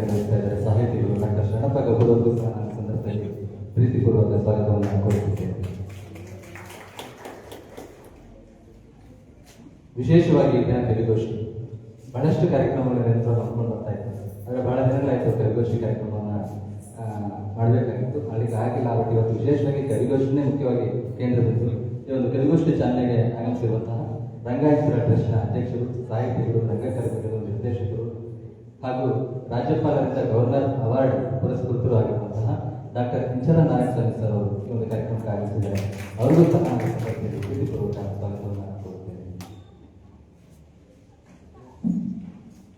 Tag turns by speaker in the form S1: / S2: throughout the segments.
S1: ಕಾರ್ಯನಿರ್ವಹಿಸ್ತಾ ಇದ್ದಾರೆ ಸಾಹಿತಿಗಳು ಡಾಕ್ಟರ್ ಶರಣಪ್ಪ ಗಬ್ಬರವರು ಸಹ ನನ್ನ ಸಂದರ್ಭದಲ್ಲಿ ಪ್ರೀತಿಪೂರ್ವಕ ಸ್ವಾಗತವನ್ನು ಕೋರುತ್ತಿದ್ದೇನೆ. ವಿಶೇಷವಾಗಿ ಈ ದಿನ ಕವಿಗೋಷ್ಠಿ ಬಹಳಷ್ಟು ಕಾರ್ಯಕ್ರಮಗಳ ಹಮ್ಮಿಕೊಂಡು ಬರ್ತಾ ಇತ್ತು. ಆದರೆ ಬಹಳ ದಿನಗಳಾಯಿತು ಕವಿಗೋಷ್ಠಿ ಕಾರ್ಯಕ್ರಮವನ್ನು ಮಾಡಬೇಕಾಗಿತ್ತು, ಅಲ್ಲಿಗೆ ಆಗಿಲ್ಲ. ಬಟ್ ಇವತ್ತು ವಿಶೇಷವಾಗಿ ಕವಿಗೋಷ್ಠಿನೇ ಮುಖ್ಯವಾಗಿ ಕೇಂದ್ರ ಬಿಂದು. ಈ ಒಂದು ಕವಿಗೋಷ್ಠಿ ಚಾಲನೆಗೆ ಆಗಮಿಸಿರುವಂತಹ ರಂಗಾಯತರ ಟ್ರಸ್ಟ್ನ ಅಧ್ಯಕ್ಷರು, ಸಾಹಿತಿಗಳು, ರಂಗಕರ್ಮಿಗಳು, ನಿರ್ದೇಶಕರು ಹಾಗೂ ರಾಜ್ಯಪಾಲರಿಂದ ಗವರ್ನರ್ ಅವಾರ್ಡ್ ಪುರಸ್ಕೃತರು ಆಗಿರುವಂತಹ ಡಾಕ್ಟರ್ ಇಂಚರ ನಾರಾಯಣ ಸ್ವಾಮಿ ಸರ್ ಅವರು ಈ ಒಂದು ಕಾರ್ಯಕ್ರಮಕ್ಕೆ ಆಗಮಿಸಿದ್ದಾರೆ. ಅವರಿಗೂ ಸಹ ಪ್ರೀತಿಪೂರ್ವಕ ಸ್ವಾಗತವನ್ನು ಕೋರುತ್ತೇನೆ.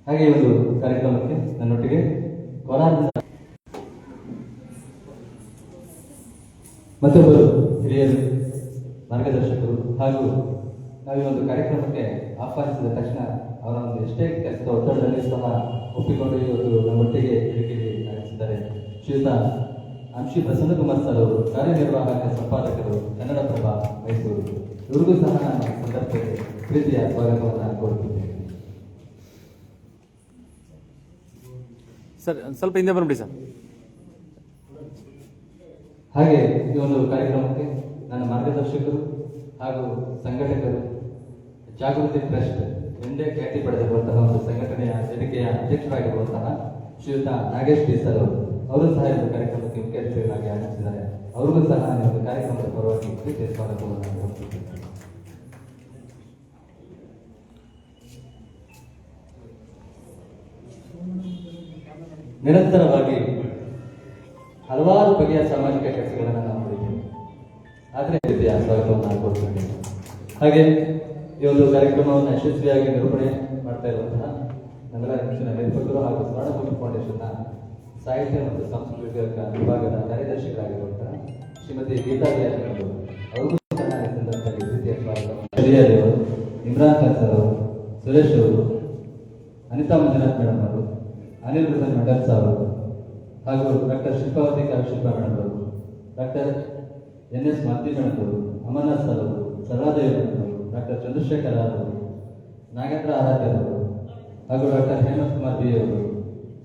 S1: ಹಾಗೆ ಈ ಒಂದು ಕಾರ್ಯಕ್ರಮಕ್ಕೆ ನನ್ನೊಟ್ಟಿಗೆ ಕೋಲಾರದ ಮತ್ತೊಬ್ಬರು ಹಿರಿಯರು, ಮಾರ್ಗದರ್ಶಕರು ಹಾಗೂ ನಾವು ಈ ಒಂದು ಕಾರ್ಯಕ್ರಮಕ್ಕೆ ಆಹ್ವಾನಿಸಿದ ತಕ್ಷಣ ಅವರ ಒಂದು ಎಷ್ಟೇ ಕೆಲಸದ ಒತ್ತಡದಲ್ಲಿ ಸಹ ಒಪ್ಪಿಕೊಂಡು ಇವತ್ತು ನಮ್ಮೊಟ್ಟಿಗೆ ವೇದಿಕೆಯಲ್ಲಿ ಆಗಮಿಸಿದ್ದಾರೆ ಶ್ರೀಯುತ ಅಂಶಿ ಪ್ರಸನ್ನಕುಮಾರ್ ಸರ್ ಅವರು, ಕಾರ್ಯನಿರ್ವಾಹಕ ಸಂಪಾದಕರು, ಕನ್ನಡಪ್ರಭ ಮೈಸೂರು. ಇವ್ರಿಗೂ ಸಹ ನಾನು ಸಂದರ್ಭದಲ್ಲಿ ಪ್ರೀತಿಯ ಸ್ವಾಗತವನ್ನು ಕೋರುತ್ತಿದ್ದೇನೆ.
S2: ಸರ್ ಸ್ವಲ್ಪ ಹಿಂದೆ ಬಂದ್ಬಿಡಿ ಸರ್.
S1: ಹಾಗೆ ಈ ಒಂದು ಕಾರ್ಯಕ್ರಮಕ್ಕೆ ನನ್ನ ಮಾರ್ಗದರ್ಶಕರು ಹಾಗೂ ಸಂಘಟಕರು, ಜಾಗೃತಿ ಟ್ರಸ್ಟ್ ಎಂದೇ ಖ್ಯಾತಿ ಪಡೆದಿರುವಂತಹ ಒಂದು ಸಂಘಟನೆಯ ವೇದಿಕೆಯ ಅಧ್ಯಕ್ಷರಾಗಿರುವಂತಹ ಶ್ರೀಯುತ ನಾಗೇಶ್ ಟಿ ಸರ್ ಅವರು ಸಹ ಈ ಕಾರ್ಯಕ್ರಮಕ್ಕೆ ಮುಖ್ಯ ಅತಿಥಿಗಳಾಗಿ ಆಗಮಿಸಿದ್ದಾರೆ. ಅವರಿಗೂ ಸಹ ಈ ಒಂದು ಕಾರ್ಯಕ್ರಮದ ಪರವಾಗಿ ಪ್ರೀತಿಯ ಸ್ವಾಗತವನ್ನು ಕೋರುತ್ತಿದ್ದೇನೆ. ನಿರಂತರವಾಗಿ ಹಲವಾರು ಬಗೆಯ ಸಾಮಾಜಿಕ ಕೆಲಸಗಳನ್ನು ನಾವು ಮಾಡಿದ್ದೇವೆ, ಆದರೆ ರೀತಿಯ ಸ್ವಾಗತವನ್ನು ಕೋರುತ್ತಿದ್ದೇನೆ. ಹಾಗೆ ಈ ಒಂದು ಕಾರ್ಯಕ್ರಮವನ್ನು ಯಶಸ್ವಿಯಾಗಿ ನಿರೂಪಣೆ ಮಾಡ್ತಾ ಇರುವಂತಹ ನಮ್ಮೆಲ್ಲ ನೆಚ್ಚಿನ ನಿರ್ದೇಶಕರು ಹಾಗೂ ಸ್ವರ್ಣಭೂಮಿ ಫೌಂಡೇಶನ್ನ ಸಾಹಿತ್ಯ ಮತ್ತು ಸಾಂಸ್ಕೃತಿಕ ವಿಭಾಗದ ಕಾರ್ಯದರ್ಶಿಗಳಾಗಿರುವಂತಹ ಶ್ರೀಮತಿ ಗೀತಾ ಬಿಯಾರ್ ಅವರು, ಅವರಿಗೂ ಸಹ ಈ ಸಂದರ್ಭದಲ್ಲಿ ರೀತಿಯ ಸ್ವಾಗತ. ಶ್ರೀಯರಿ ಅವರು, ಇಮ್ರಾನ್ ಖಾನ್ ಸರ್ ಅವರು, ಸುರೇಶ್ ಅವರು, ಅನಿತಾ ಮಂಜುನಾಥ್ ಮೇಡಮ್ ಅವರು, ಅನಿಲ್ ರುದನ್ ಮಂಡಲ್ ಸರ್ ಅವರು ಹಾಗೂ ಡಾಕ್ಟರ್ ಶಿಲ್ಪಾವತಿ ಕಾವ್ಯಶಿಲ್ಪ ಮೇಡಮ್ ಅವರು, ಡಾಕ್ಟರ್ NS ಮಾತಿ ಮೇಡಮ್ ಅವರು, ಅಮರನಾಥ್ ಸರ್ ಅವರು, ಸದಾದೇವಿ ಮೇಡಮ್ ಅವರು, ಡಾಕ್ಟರ್ ಚಂದ್ರಶೇಖರ್ ಅವರು, ನಾಗೇಂದ್ರ ಆರಾಧ್ಯರವರು ಹಾಗೂ ಡಾಕ್ಟರ್ ಹೇಮಂತ್ ಕುಮಾರ್ ಬಿ ಅವರು,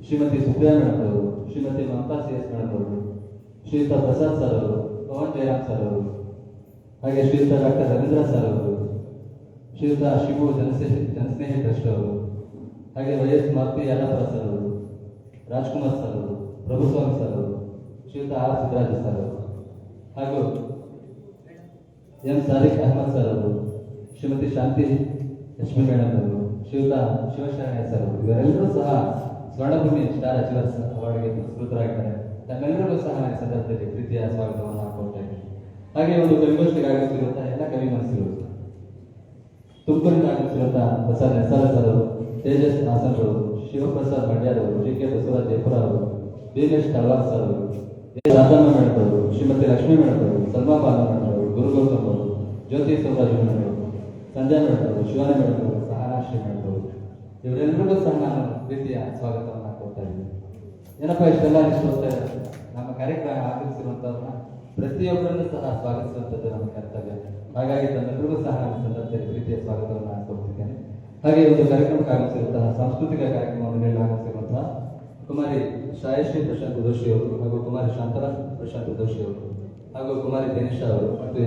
S1: ಶ್ರೀಮತಿ ಸುಪ್ರಿಯಾ ಮೇಡಮ್ ಅವರು, ಶ್ರೀಮತಿ ಮಮತಾ CS ಮೇಡಮ್ ಅವರು, ಶ್ರೀಯುತ ಪ್ರಸಾದ್ ಸರ್ ಅವರು, ಪವನ್ ಜಯರಾಮ್ ಸರ್ ಅವರು, ಹಾಗೆ ಶ್ರೀಯುತ ಡಾಕ್ಟರ್ ರವೀಂದ್ರ ಸರ್ ಅವರು, ಶ್ರೀಯುತ ಶಿವು ಜನಸ್ನೇಹಿ ಟ್ರಸ್ಟ್ ಅವರು, ಹಾಗೆ YS ಮಾರುತಿ ಯಲ್ಲಾಪುರ ಸರ್ ಅವರು, ರಾಜ್ಕುಮಾರ್ ಸರ್ ಅವರು, ಪ್ರಭುಸ್ವಾಮಿ ಸರ್ ಅವರು, ಶ್ರೀಯುತ R ಸಿದ್ದರಾಜ ಸರ್ ಅವರು ಹಾಗೂ M ಸಾದಿಕ್ ಅಹಮದ್ ಸರ್ ಅವರು, ಶ್ರೀಮತಿ ಶಾಂತಿ ಲಕ್ಷ್ಮಿ ಮೇಡಮ್ ಅವರು, ಶ್ರೀಯುತ ಶಿವಶರಣಯ್ಯ ಸರ್ ಅವರು, ಇವರೆಲ್ಲರೂ ಸಹ ಸ್ವರ್ಣಭೂಮಿ ಸ್ಟಾರ್ ಅಚೀವರ್ಸ್ ಅವಾರ್ಡ್ಗೆ ಪುರಸ್ಕೃತರಾಗಿದ್ದಾರೆ. ತಮ್ಮೆಲ್ಲರಿಗೂ ಸಹ ಈ ಸಂದರ್ಭದಲ್ಲಿ ಪ್ರೀತಿಯ ಸ್ವಾಗತವನ್ನು ಹಾಕೊಳ್ತಾ ಇದ್ದೇನೆ. ಹಾಗೆ ಒಂದು ಕವಿಗೋಷ್ಠಿಗೆ ಆಗಮಿಸಿರುವಂತಹ ಎಲ್ಲ ಕವಿ ಮನಸ್ಸುಗಳು, ತುಮಕೂರಿನ ಆಗಮಿಸಿರುವಂತಹ ಪ್ರಸಾದ್ ನೆಸಾರ ಸರ್ ಅವರು, ತೇಜಸ್ ಹಾಸನ್ ಅವರು, ಶಿವಪ್ರಸಾದ್ ಮಂಡ್ಯಾರ್ ಅವರು, GK ಬಸವರಾಜ್ ಜಯಪುರ ಅವರು, BS ತಳವಾರ್ ಸರ್ ಅವರು, ರಾಧಮ್ಮ ಮೇಡಮ್ ಅವರು, ಶ್ರೀಮತಿ ಲಕ್ಷ್ಮೀ ಮೇಡಮ್ ಅವರು, ಸಲ್ಮಾ ಬಾನು ಮೇಡಮ್ ಅವರು, ಗುರುಗೌತಮ್ ಅವರು, ಜ್ಯೋತಿ ಸೋಮರಾಜು ಮೇಡಮ್ ಅವರು, ಸಂಧ್ಯಾ ಮೇಡಮ್ ಅವರು, ಶಿವಾನಿ ಮೇಡಮ್ ಅವರು, ಸಹನಾಶ್ರೀ ಮೇಡಮ್ ಅವರು, ಇವರೆಲ್ಲರಿಗೂ ಸಹ ನಾನು ಪ್ರೀತಿಯ ಸ್ವಾಗತವನ್ನು ಕೊಡ್ತಾ ಇದ್ದೀನಿ. ಏನಪ್ಪ ಇಷ್ಟೆಲ್ಲ ನಿಷ್ಠೋಸ್ತಾ ಇದ್ದಾರೆ, ನಮ್ಮ ಕಾರ್ಯಕ್ರಮ ಆಗಮಿಸಿರುವಂಥವ್ರನ್ನ ಪ್ರತಿಯೊಬ್ಬರನ್ನು ಸಹ ಸ್ವಾಗತಿಸುವಂಥದ್ದು ನಮ್ಮ ಕರ್ತವ್ಯ. ಹಾಗಾಗಿ ತಮ್ಮೆಲ್ಲರಿಗೂ ಸಹ ನಮ್ಮ ಸಂದರ್ಭದಲ್ಲಿ ಪ್ರೀತಿಯ ಸ್ವಾಗತವನ್ನು ಕೊಡ್ತಿದ್ದೇನೆ. ಹಾಗೆ ಒಂದು ಕಾರ್ಯಕ್ರಮಕ್ಕೆ ಆಗಮಿಸಿರುವಂತಹ ಸಾಂಸ್ಕೃತಿಕ ಕಾರ್ಯಕ್ರಮವನ್ನು ನೀಡಲು ಆಗಮಿಸಿರುವಂತಹ ಕುಮಾರಿ ಶ್ರಾಯಶ್ರೀ ಪ್ರಶಾಂತ್ ದೋಷಿ ಅವರು ಹಾಗೂ ಕುಮಾರಿ ಶಾಂತರಾಮ್ ಪ್ರಶಾಂತ್ ದೋಷಿ ಅವರು ಹಾಗೂ ಕುಮಾರಿ ದಿನೇಶ ಅವರು ಮತ್ತು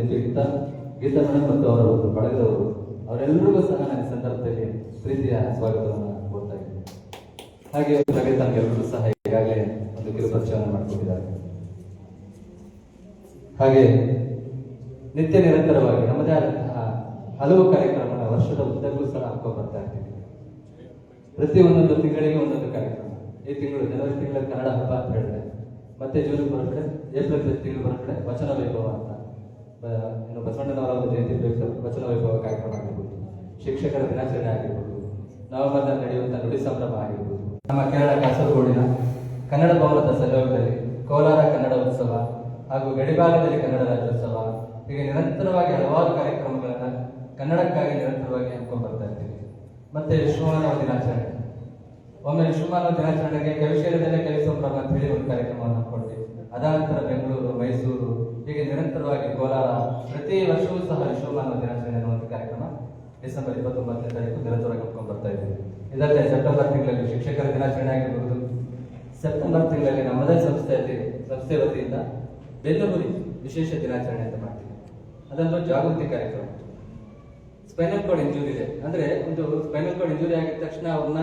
S1: ಗೀತಾ ಮೇಡಮ್ ಮತ್ತು ಅವರ ಒಂದು ಬಳಗದವರು, ಅವರೆಲ್ಲರಿಗೂ ಸಹ ನನ್ನ ಸಂದರ್ಭದಲ್ಲಿ ಪ್ರೀತಿಯ ಸ್ವಾಗತವನ್ನು ಕೊಡ್ತಾ ಇದ್ದೀನಿ. ಹಾಗೆ ತಮಗೆಲ್ಲರೂ ಸಹ ಈಗಾಗಲೇ ಒಂದು ಕಿರುಪರಿಚಯವನ್ನು ಮಾಡಿಕೊಂಡಿದ್ದಾರೆ. ಹಾಗೆ ನಿತ್ಯ ನಿರಂತರವಾಗಿ ನಮ್ಮದೇ ಆದಂತಹ ಹಲವು ಕಾರ್ಯಕ್ರಮಗಳ ವರ್ಷದ ಉದ್ದಕ್ಕೂ ಸಹ ಹಾಕೊಂಡು ಬರ್ತಾ ಇರ್ತೀವಿ. ಪ್ರತಿ ಒಂದೊಂದು ತಿಂಗಳಿಗೆ ಒಂದೊಂದು ಕಾರ್ಯಕ್ರಮ. ಈ ತಿಂಗಳು ಜನವರಿ ತಿಂಗಳಲ್ಲಿ ಕನ್ನಡ ಹಬ್ಬ ಅಂತ ಹೇಳಿದ್ರೆ, ಮತ್ತೆ ಜೂನ್ ಬರೋ ಏಪ್ರಿಲ್ ತಿಂಗಳು ಬರೋ ಕಡೆ ವಚನ ವೈಭವ ಅಂತ, ಇನ್ನು ಬಸವಣ್ಣನವರ ಒಂದು ಜಯಂತಿ ಪ್ರಯುಕ್ತ ವಚನ ವೈಭವ ಕಾರ್ಯಕ್ರಮ ಆಗಿರ್ಬೋದು, ಶಿಕ್ಷಕರ ದಿನಾಚರಣೆ ಆಗಿರ್ಬೋದು, ನವೆಂಬರ್ನಲ್ಲಿ ನಡೆಯುವಂತಹ ನುಡಿ ಸಂಭ್ರಮ ಆಗಿರ್ಬೋದು, ನಮ್ಮ ಕೇರಳ ಕಾಸರಗೋಡಿನ ಕನ್ನಡ ಭವನದ ಸಹಯೋಗದಲ್ಲಿ ಕೋಲಾರ ಕನ್ನಡ ಉತ್ಸವ ಹಾಗೂ ಗಡಿಭಾಗದಲ್ಲಿ ಕನ್ನಡ ರಾಜ್ಯೋತ್ಸವ, ಹೀಗೆ ನಿರಂತರವಾಗಿ ಹಲವಾರು ಕಾರ್ಯಕ್ರಮಗಳನ್ನು ಕನ್ನಡಕ್ಕಾಗಿ ನಿರಂತರವಾಗಿ ಹಮ್ಮಿಕೊಂಡು ಬರ್ತಾ ಇರ್ತೀವಿ. ಮತ್ತೆ ವಿಶ್ವಮಾನವ ದಿನಾಚರಣೆ, ಒಮ್ಮೆ ವಿಶ್ವಮಾನವ ದಿನಾಚರಣೆಗೆ ಕವಿಶೈಲದಲ್ಲೇ ಕವಿ ಸಂಭ್ರಮ ಅಂತ ಹೇಳಿ ಒಂದು ಕಾರ್ಯಕ್ರಮವನ್ನು ಹಮ್ಮಿಕೊಂಡ್ವಿ. ಅದಾನಂತರ ಬೆಂಗಳೂರು, ಮೈಸೂರು, ಹೀಗೆ ನಿರಂತರವಾಗಿ ಕೋಲಾರ, ಪ್ರತಿ ವರ್ಷವೂ ಸಹ ವಿಶ್ವಮಾನವ ದಿನಾಚರಣೆ ಅನ್ನುವಂಥ ಕಾರ್ಯಕ್ರಮ ಡಿಸೆಂಬರ್ 29ನೇ ತಾರೀಕು ನಿರಂತರವಾಗಿ ಹಮ್ಮಿಕೊಂಡು ಬರ್ತಾ ಇದ್ದೀವಿ. ಇದಲ್ಲದೆ ಸೆಪ್ಟೆಂಬರ್ ತಿಂಗಳಲ್ಲಿ ಶಿಕ್ಷಕರ ದಿನಾಚರಣೆ ಆಗಿರ್ಬೋದು, ಸೆಪ್ಟೆಂಬರ್ ತಿಂಗಳಲ್ಲಿ ನಮ್ಮದೇ ಸಂಸ್ಥೆ ವತಿಯಿಂದ ಬೆನ್ನುಹುರಿ ವಿಶೇಷ ದಿನಾಚರಣೆ ಅಂತ ಮಾಡ್ತೀವಿ. ಅದೊಂದು ಜಾಗೃತಿ ಕಾರ್ಯಕ್ರಮ. ಸ್ಪೈನಲ್ ಕಾರ್ಡ್ ಇಂಜುರಿ ಇದೆ ಅಂದ್ರೆ, ಒಂದು ಸ್ಪೈನಲ್ ಕಾರ್ಡ್ ಇಂಜುರಿ ಆಗಿದ ತಕ್ಷಣ ಅವ್ರನ್ನ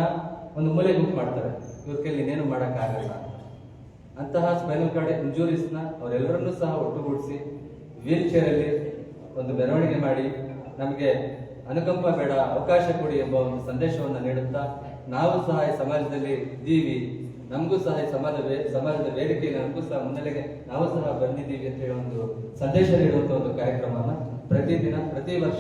S1: ಒಂದು ಮೂಲೆ ಗುಂಪು ಮಾಡ್ತಾರೆ, ಇವ್ರ ಕೈಲಿ ಇನ್ನೇನು ಮಾಡೋಕ್ಕಾಗಲ್ಲ. ಅಂತಹ ಸ್ಪೈನಲ್ ಕಾರ್ಡ್ ಇಂಜುರೀಸ್ನ ಅವರೆಲ್ಲರನ್ನೂ ಸಹ ಒಟ್ಟುಗೂಡಿಸಿ ವೀಲ್ ಚೇರಲ್ಲಿ ಒಂದು ಮೆರವಣಿಗೆ ಮಾಡಿ ನಮಗೆ ಅನುಕಂಪ ಬೇಡ, ಅವಕಾಶ ಕೊಡಿ ಎಂಬ ಒಂದು ಸಂದೇಶವನ್ನು ನೀಡುತ್ತಾ, ನಾವು ಸಹ ಈ ಸಮಾಜದಲ್ಲಿ ಇದ್ದೀವಿ, ನಮಗೂ ಸಹ ಈ ಸಮಾಜದ ವೇದಿಕೆ, ನಮಗೂ ಸಹ ಮುನ್ನೆಲೆಗೆ ನಾವು ಸಹ ಬಂದಿದ್ದೀವಿ ಅಂತ ಹೇಳಿ ಒಂದು ಸಂದೇಶ ನೀಡುವಂತ ಒಂದು ಕಾರ್ಯಕ್ರಮವನ್ನು ಪ್ರತಿ ವರ್ಷ